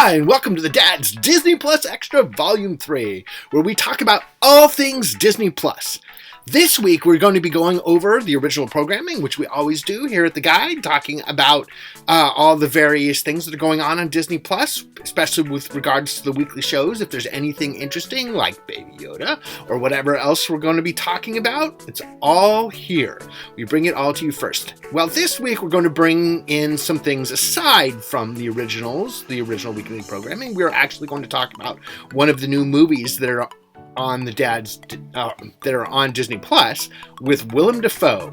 Hi, and welcome to the Dad's Disney Plus Extra Volume 3, where we talk about all things Disney Plus. This week, we're going to be going over the original programming, which we always do here at The Guide, talking about all the various things that are going on Disney Plus, especially with regards to the weekly shows. If there's anything interesting, like Baby Yoda, or whatever else we're going to be talking about, it's all here. We bring it all to you first. Well, this week, we're going to bring in some things aside from the original weekly programming. We're actually going to talk about one of the new movies that are on that are on Disney Plus with William Defoe,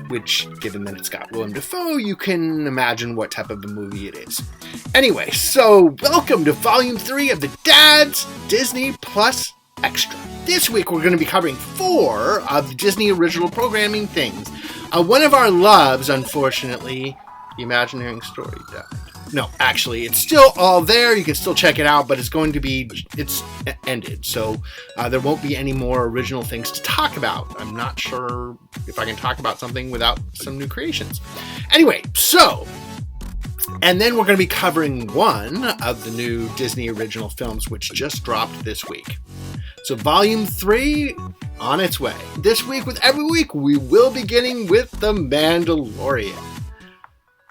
which, given that it's got William Defoe, you can imagine what type of a movie it is. Anyway, so welcome to Volume 3 of the Dad's Disney Plus Extra. This week we're going to be covering 4 of the Disney original programming things. One of our loves, unfortunately, the Imagineering Story died. No, actually, it's still all there. You can still check it out, but it's ended. So there won't be any more original things to talk about. I'm not sure if I can talk about something without some new creations. Anyway, and then we're going to be covering one of the new Disney original films, which just dropped this week. So Volume 3 on its way. This week, with every week, we will be beginning with The Mandalorian,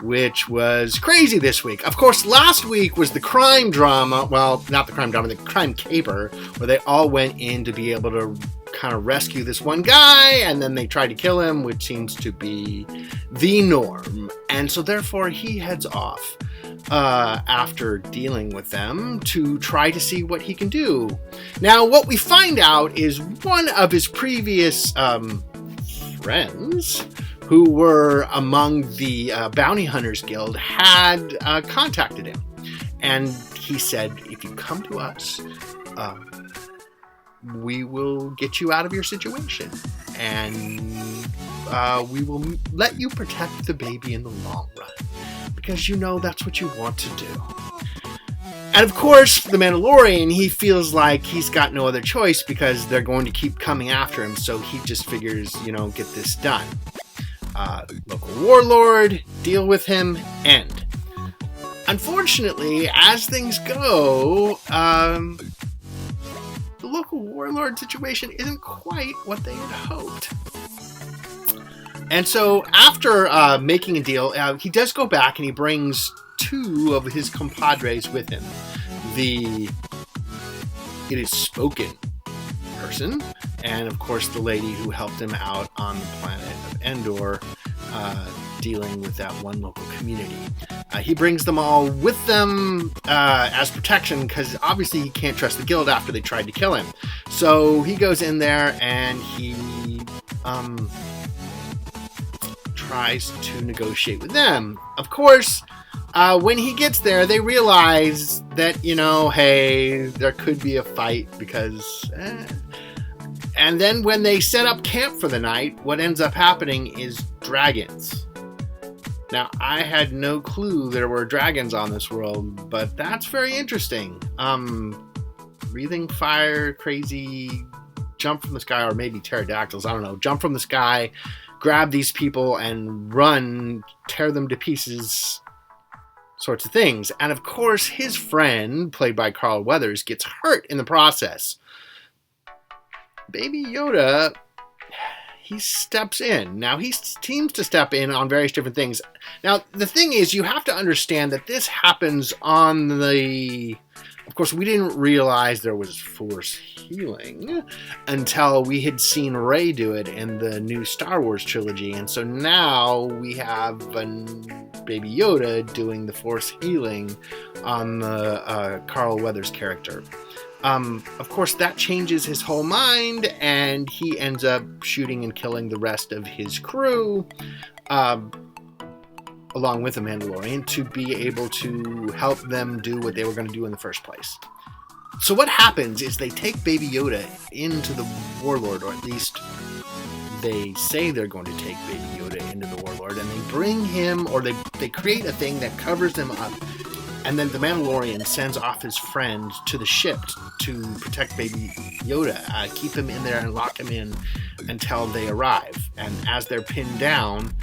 which was crazy this week. Of course, last week was the crime drama. Well, not the crime drama, the crime caper, where they all went in to be able to kind of rescue this one guy, and then they tried to kill him, which seems to be the norm. And so therefore he heads off after dealing with them to try to see what he can do. Now, what we find out is one of his previous friends, who were among the Bounty Hunters Guild, had contacted him. And he said, if you come to us, we will get you out of your situation. And we will let you protect the baby in the long run. Because you know that's what you want to do. And of course, the Mandalorian, he feels like he's got no other choice because they're going to keep coming after him. So he just figures, get this done. Local warlord, deal with him, end. Unfortunately, as things go, the local warlord situation isn't quite what they had hoped. And so after making a deal, he does go back and he brings 2 of his compadres with him. It is spoken person, and of course the lady who helped him out on the planet of Endor, dealing with that one local community. He brings them all with them as protection, because obviously he can't trust the guild after they tried to kill him. So he goes in there and he tries to negotiate with them. Of course, when he gets there, they realize that, hey, there could be a fight because... And then when they set up camp for the night, what ends up happening is dragons. Now, I had no clue there were dragons on this world, but that's very interesting. Breathing fire, crazy, jump from the sky, or maybe pterodactyls, I don't know. Jump from the sky, grab these people and run, tear them to pieces, sorts of things. And of course, his friend, played by Carl Weathers, gets hurt in the process. Baby Yoda, he steps in. Now, he seems to step in on various different things. Now, the thing is, you have to understand that this happens on the... Of course, we didn't realize there was Force healing until we had seen Rey do it in the new Star Wars trilogy. And so now we have Baby Yoda doing the Force healing on the Carl Weathers character. Of course, that changes his whole mind, and he ends up shooting and killing the rest of his crew, along with the Mandalorian, to be able to help them do what they were going to do in the first place. So what happens is they take Baby Yoda into the Warlord, or at least they say they're going to take Baby Yoda into the Warlord, and they bring him, or they create a thing that covers him up. And then the Mandalorian sends off his friend to the ship to protect Baby Yoda, keep him in there and lock him in until they arrive. And as they're pinned down,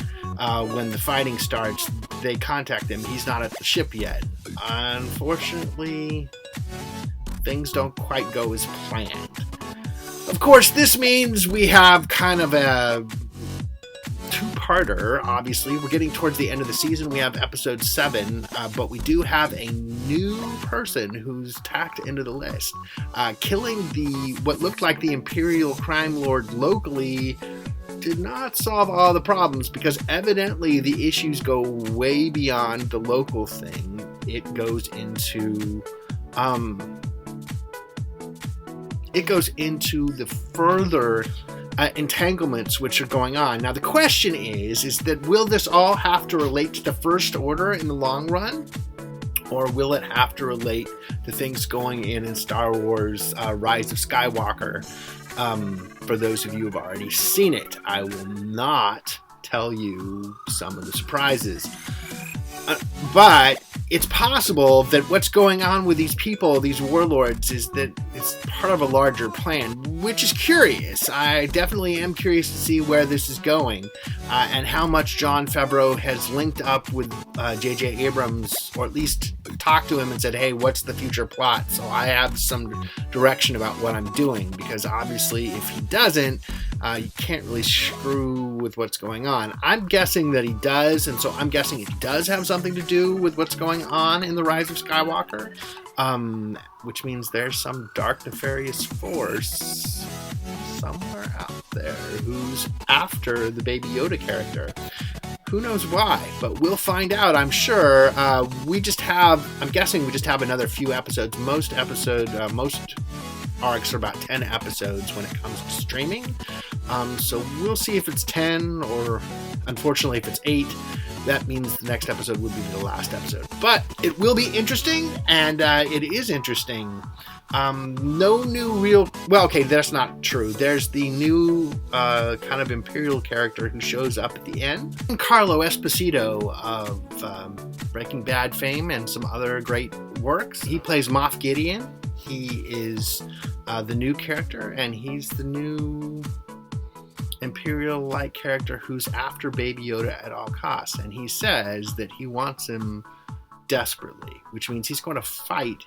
when the fighting starts, they contact him, he's not at the ship yet. Unfortunately, things don't quite go as planned. Of course, this means we have kind of a two-parter. Obviously, we're getting towards the end of the season. We have episode 7, but we do have a new person who's tacked into the list. Killing what looked like the Imperial crime lord locally did not solve all the problems, because evidently the issues go way beyond the local thing. It goes into the further entanglements which are going on. Now the question is that will this all have to relate to the First Order in the long run? Or will it have to relate to things going in Star Wars Rise of Skywalker? For those of you who have already seen it, I will not tell you some of the surprises. But it's possible that what's going on with these people, these warlords, is that it's part of a larger plan, which is curious. I definitely am curious to see where this is going, and how much Jon Favreau has linked up with J.J. Abrams, or at least talked to him and said, hey, what's the future plot? So I have some direction about what I'm doing, because obviously if he doesn't, you can't really screw with what's going on. I'm guessing that he does, and so I'm guessing it does have something to do with what's going on in the Rise of Skywalker, which means there's some dark nefarious force somewhere out there who's after the Baby Yoda character. Who knows why, but we'll find out, I'm sure. I'm guessing we just have another few episodes. Most arcs are about 10 episodes when it comes to streaming. So we'll see if it's 10, or unfortunately if it's 8. That means the next episode would be the last episode. But it will be interesting, and it is interesting. No new real... Well, okay, that's not true. There's the new kind of Imperial character who shows up at the end. Carlo Esposito of Breaking Bad fame and some other great works. He plays Moff Gideon. He is the new character, and he's the new Imperial-like character who's after Baby Yoda at all costs. And he says that he wants him desperately, which means he's going to fight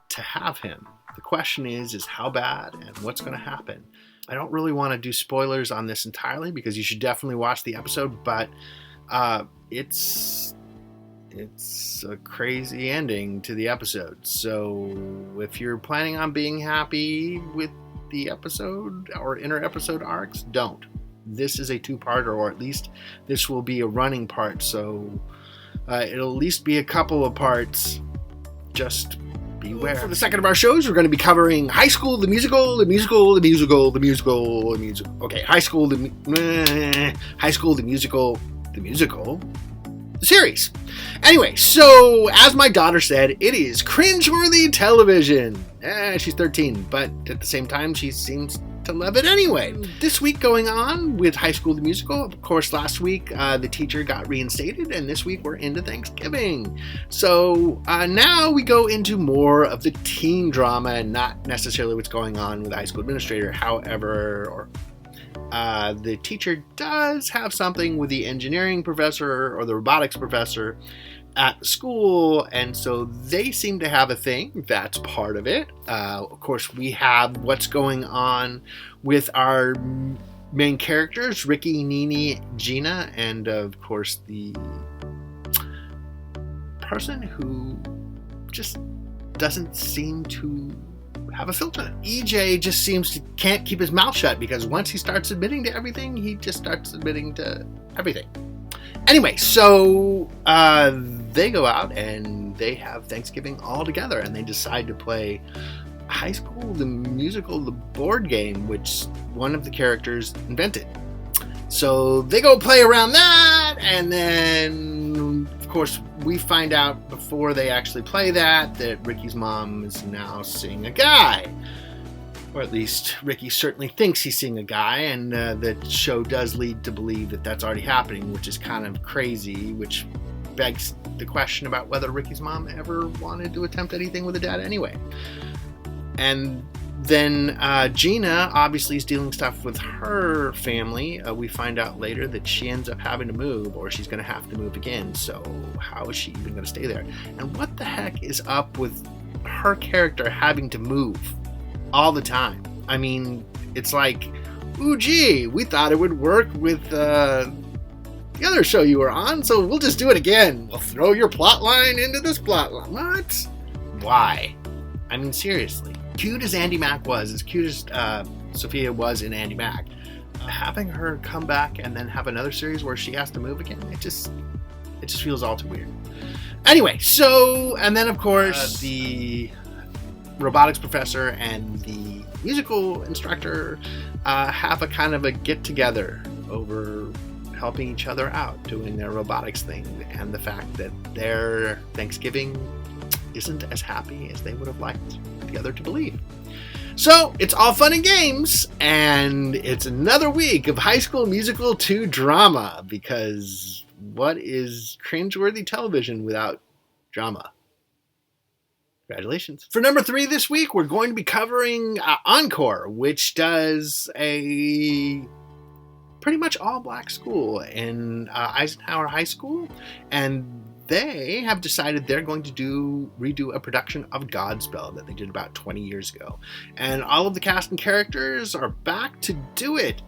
to have him. The question is how bad and what's going to happen. I don't really want to do spoilers on this entirely, because you should definitely watch the episode, but it's a crazy ending to the episode. So if you're planning on being happy with the episode or inter-episode arcs, don't. This is a two-parter, or at least this will be a running part, so it'll at least be a couple of parts. Just beware. For the second of our shows, we're going to be covering High School, the musical. Okay, High School, the musical, the series. Anyway, so as my daughter said, it is cringeworthy television. She's 13, but at the same time, she seems to love it anyway. This week going on with High School the Musical, of course, last week the teacher got reinstated, and this week we're into Thanksgiving. So now we go into more of the teen drama and not necessarily what's going on with the high school administrator. However, the teacher does have something with the engineering professor or the robotics professor at the school, and so they seem to have a thing. That's part of it. Of course, we have what's going on with our main characters, Ricky, Nini, Gina, and of course the person who just doesn't seem to have a filter. EJ just can't keep his mouth shut, because once he starts admitting to everything, he just starts admitting to everything. Anyway, so they go out and they have Thanksgiving all together, and they decide to play High School the Musical, the board game, which one of the characters invented. So they go play around that, and then, of course, we find out before they actually play that Ricky's mom is now seeing a guy. Or at least Ricky certainly thinks he's seeing a guy, and the show does lead to believe that that's already happening, which is kind of crazy, which begs the question about whether Ricky's mom ever wanted to attempt anything with a dad anyway. And Then Gina obviously is dealing stuff with her family. We find out later that she ends up having to move, or she's going to have to move again. So how is she even going to stay there? And what the heck is up with her character having to move all the time? I mean, it's like, ooh, gee, we thought it would work with the other show you were on, so we'll just do it again. We'll throw your plot line into this plot line. What? Why? I mean, seriously. Cute as Andy Mack was, as cute as Sophia was in Andy Mack, having her come back and then have another series where she has to move again, it just feels all too weird. Anyway, so, and then of course the robotics professor and the musical instructor have a kind of a get-together over helping each other out, doing their robotics thing, and the fact that their Thanksgiving isn't as happy as they would have liked the other to believe. So it's all fun and games, and it's another week of High School Musical 2 drama, because what is cringeworthy television without drama? Congratulations. For number 3 this week, we're going to be covering Encore, which does a pretty much all-black school in Eisenhower High School, and they have decided they're going to redo a production of Godspell that they did about 20 years ago. And all of the cast and characters are back to do it.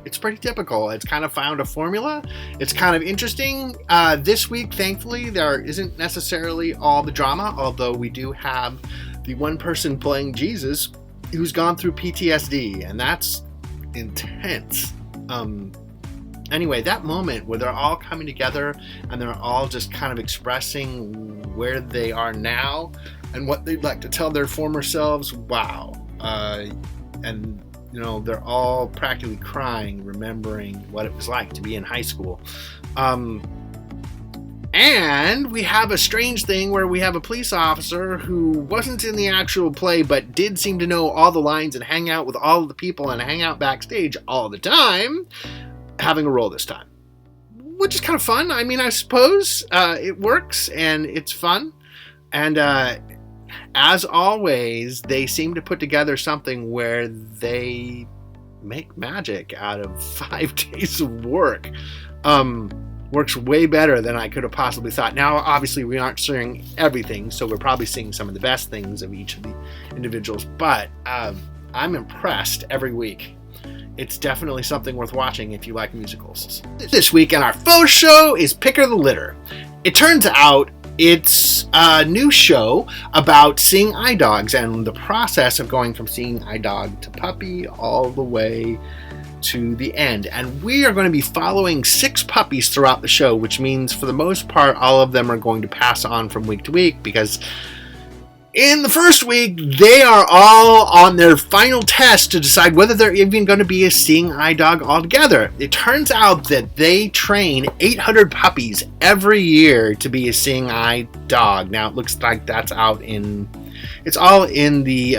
It's pretty typical. It's kind of found a formula. It's kind of interesting. This week, thankfully, there isn't necessarily all the drama, although we do have the one person playing Jesus who's gone through PTSD, and that's intense. Anyway, that moment where they're all coming together and they're all just kind of expressing where they are now and what they'd like to tell their former selves, wow. And, you know, they're all practically crying, remembering what it was like to be in high school. And we have a strange thing where we have a police officer who wasn't in the actual play but did seem to know all the lines and hang out with all of the people and hang out backstage all the time, having a role this time, which is kind of fun. I mean, I suppose it works and it's fun. And as always, they seem to put together something where they make magic out of 5 days of work. Works way better than I could have possibly thought. Now, obviously, we aren't seeing everything, so we're probably seeing some of the best things of each of the individuals, but I'm impressed every week. It's definitely something worth watching if you like musicals. This week in our faux show is Pick or the Litter. It turns out it's a new show about seeing eye dogs and the process of going from seeing eye dog to puppy all the way to the end. And we are going to be following 6 puppies throughout the show, which means for the most part all of them are going to pass on from week to week, because in the first week, they are all on their final test to decide whether they're even going to be a seeing eye dog altogether. It turns out that they train 800 puppies every year to be a seeing eye dog. Now, it looks like that's it's all in the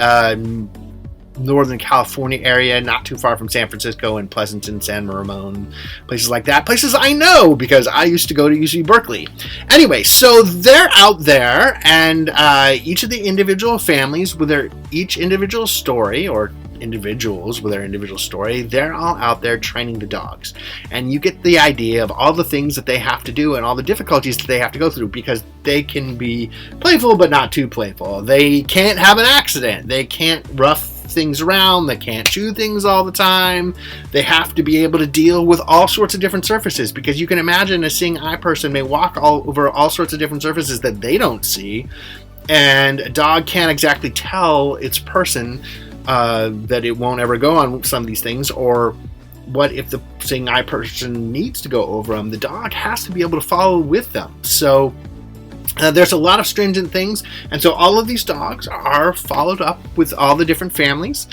Northern California area, not too far from San Francisco and Pleasanton, San Ramon, places like that. Places I know because I used to go to UC Berkeley. Anyway, so they're out there, and each of the individual families with their each individual story, or individuals with their individual story, they're all out there training the dogs. And you get the idea of all the things that they have to do and all the difficulties that they have to go through, because they can be playful but not too playful. They can't have an accident. They can't rough things around. They can't chew things all the time. They have to be able to deal with all sorts of different surfaces, because you can imagine a seeing eye person may walk all over all sorts of different surfaces that they don't see, and a dog can't exactly tell its person that it won't ever go on some of these things, or what if the seeing eye person needs to go over them. The dog has to be able to follow with them. So there's a lot of stringent things, and so all of these dogs are followed up with all the different families.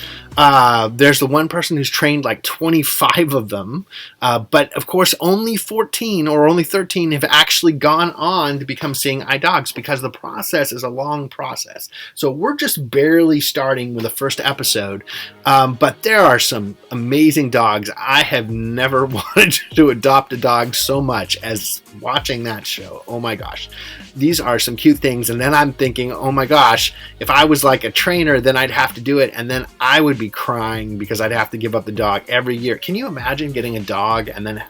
There's the one person who's trained like 25 of them, but of course only 14 or only 13 have actually gone on to become seeing eye dogs, because the process is a long process. So we're just barely starting with the first episode, but there are some amazing dogs. I have never wanted to adopt a dog so much as watching that show. Oh my gosh. These these are some cute things. And then I'm thinking, oh my gosh, if I was like a trainer, then I'd have to do it. And then I would be crying because I'd have to give up the dog every year. Can you imagine getting a dog and then,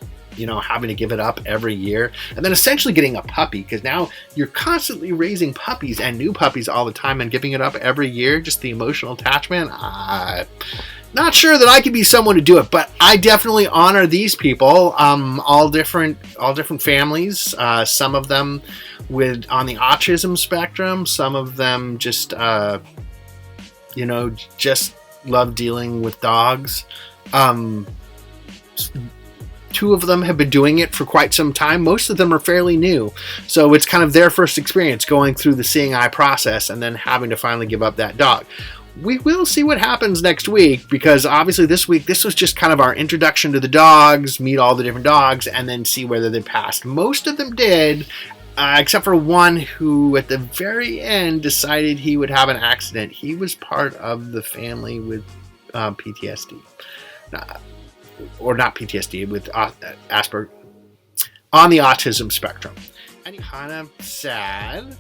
having to give it up every year, and then essentially getting a puppy, because now you're constantly raising puppies and new puppies all the time and giving it up every year, just the emotional attachment. Not sure that I could be someone to do it, but I definitely honor these people, all different families, some of them on the autism spectrum, some of them just just love dealing with dogs. Two of them have been doing it for quite some time. Most of them are fairly new. So it's kind of their first experience going through the seeing eye process and then having to finally give up that dog. We will see what happens next week, because obviously this week, this was just kind of our introduction to the dogs, meet all the different dogs, and then see whether they passed. Most of them did, except for one who at the very end decided he would have an accident. He was part of the family with PTSD. Or not PTSD, with Asperger, on the autism spectrum. And kind of sad.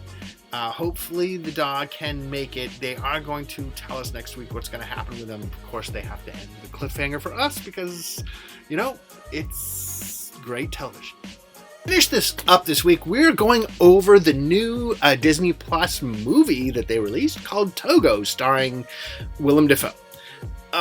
Hopefully the dog can make it. They are going to tell us next week what's going to happen with them. Of course, they have to end the cliffhanger for us because, it's great television. Finish this up this week. We're going over the new Disney Plus movie that they released called Togo, starring William Defoe,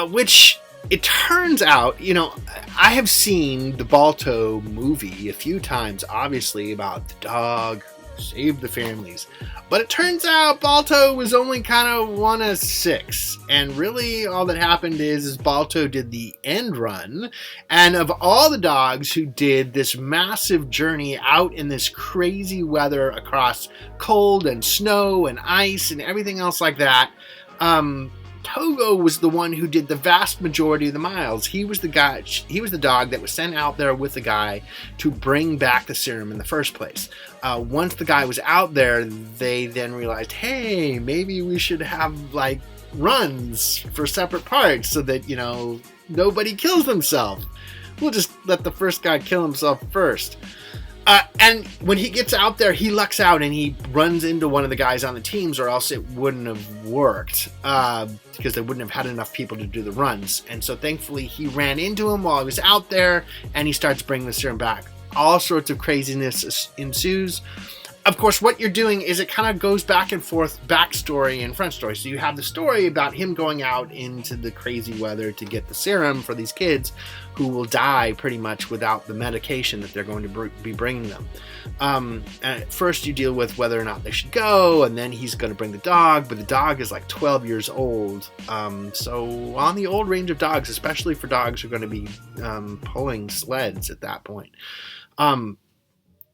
which... It turns out, I have seen the Balto movie a few times, obviously, about the dog who saved the families. But it turns out Balto was only kind of one of 6. And really all that happened is Balto did the end run. And of all the dogs who did this massive journey out in this crazy weather across cold and snow and ice and everything else like that, Togo was the one who did the vast majority of the miles. He was the dog that was sent out there with the guy to bring back the serum in the first place. Once the guy was out there, they then realized, hey, maybe we should have runs for separate parts so that, nobody kills themselves. We'll just let the first guy kill himself first. And when he gets out there, he lucks out and he runs into one of the guys on the teams, or else it wouldn't have worked because they wouldn't have had enough people to do the runs. And so thankfully he ran into him while he was out there, and he starts bringing the serum back. All sorts of craziness ensues. Of course, what you're doing is it kind of goes back and forth, backstory and front story. So you have the story about him going out into the crazy weather to get the serum for these kids who will die pretty much without the medication that they're going to be bringing them. And at first you deal with whether or not they should go, and then he's going to bring the dog, but the dog is 12 years old. So on the old range of dogs, especially for dogs who are going to be pulling sleds at that point.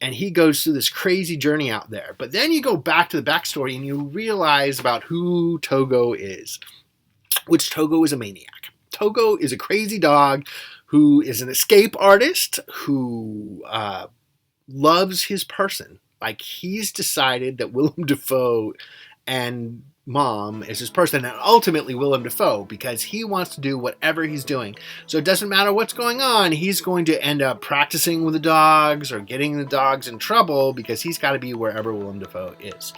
And he goes through this crazy journey out there. But then you go back to the backstory and you realize about who Togo is, which Togo is a maniac. Togo is a crazy dog who is an escape artist who loves his person. He's decided that William Defoe and Mom is his person, and ultimately William Defoe, because he wants to do whatever he's doing. So it doesn't matter what's going on, he's going to end up practicing with the dogs or getting the dogs in trouble because he's got to be wherever William Defoe is.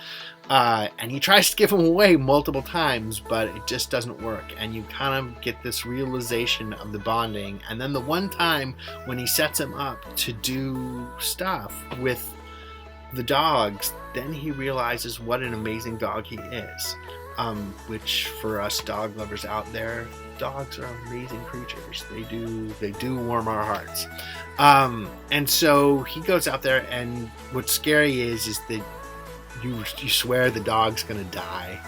And he tries to give him away multiple times, but it just doesn't work. And you kind of get this realization of the bonding. And then the one time when he sets him up to do stuff with the dogs, then he realizes what an amazing dog he is. Which for us dog lovers out there, dogs are amazing creatures. They do warm our hearts. And so he goes out there, and what's scary is that you swear the dog's gonna die.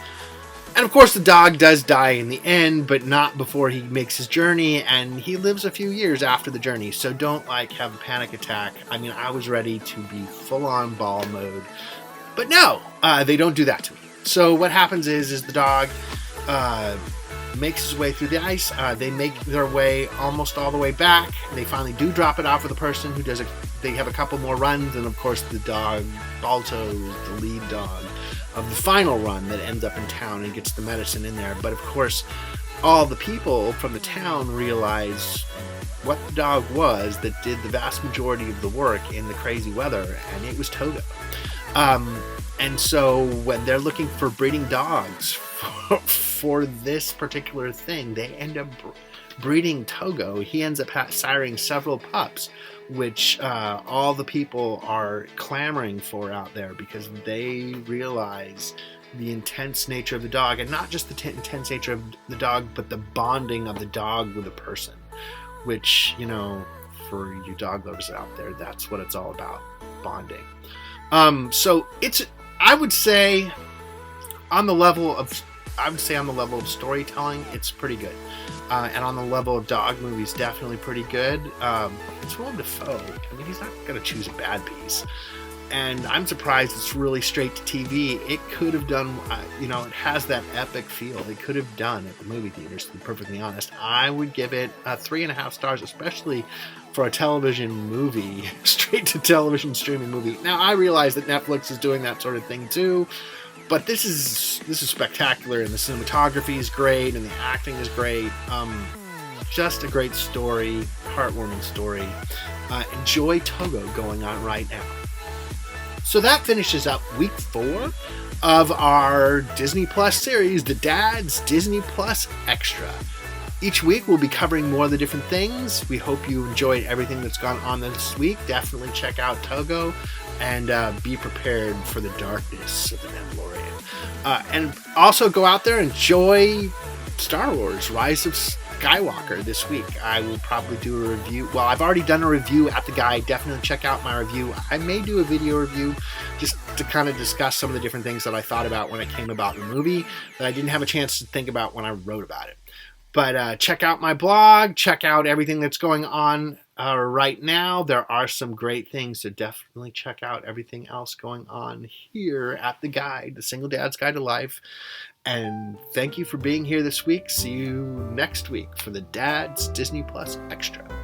And of course the dog does die in the end, but not before he makes his journey, and he lives a few years after the journey. So don't have a panic attack. I mean, I was ready to be full on ball mode, but no, they don't do that to me. So what happens is the dog makes his way through the ice. They make their way almost all the way back. They finally do drop it off with a person who does they have a couple more runs, and of course the dog, Balto, is the lead dog of the final run that ends up in town and gets the medicine in there. But of course, all the people from the town realize what the dog was that did the vast majority of the work in the crazy weather, and it was Togo. And so when they're looking for breeding dogs for this particular thing, they end up breeding Togo. He ends up siring several pups, which all the people are clamoring for out there because they realize the intense nature of the dog, and not just the intense nature of the dog, but the bonding of the dog with a person, which, you know, for you dog lovers out there, that's what it's all about, bonding. So it's, I would say on the level of storytelling, it's pretty good. And on the level of dog movies, definitely pretty good. It's William Defoe. I mean, he's not going to choose a bad piece. And I'm surprised it's really straight to TV. It could have done, it has that epic feel. It could have done at the movie theaters, to be perfectly honest. I would give it 3.5 stars, especially for a television movie, straight to television streaming movie. Now, I realize that Netflix is doing that sort of thing too, but this is spectacular, and the cinematography is great, and the acting is great. Just a great story, heartwarming story. Enjoy Togo going on right now. So that finishes up week 4 of our Disney Plus series, The Dad's Disney Plus Extra. Each week we'll be covering more of the different things. We hope you enjoyed everything that's gone on this week. Definitely check out Togo and be prepared for the darkness of the Mandalorian. And also go out there and enjoy Star Wars Rise of Skywalker this week. I will probably do a review. Well, I've already done a review at the guide. Definitely check out my review. I may do a video review just to kind of discuss some of the different things that I thought about when it came about the movie that I didn't have a chance to think about when I wrote about it. But check out my blog. Check out everything that's going on right now. There are some great things, so definitely check out everything else going on here at the guide, the Single Dad's Guide to Life. And thank you for being here this week. See you next week for the Dad's Disney Plus Extra.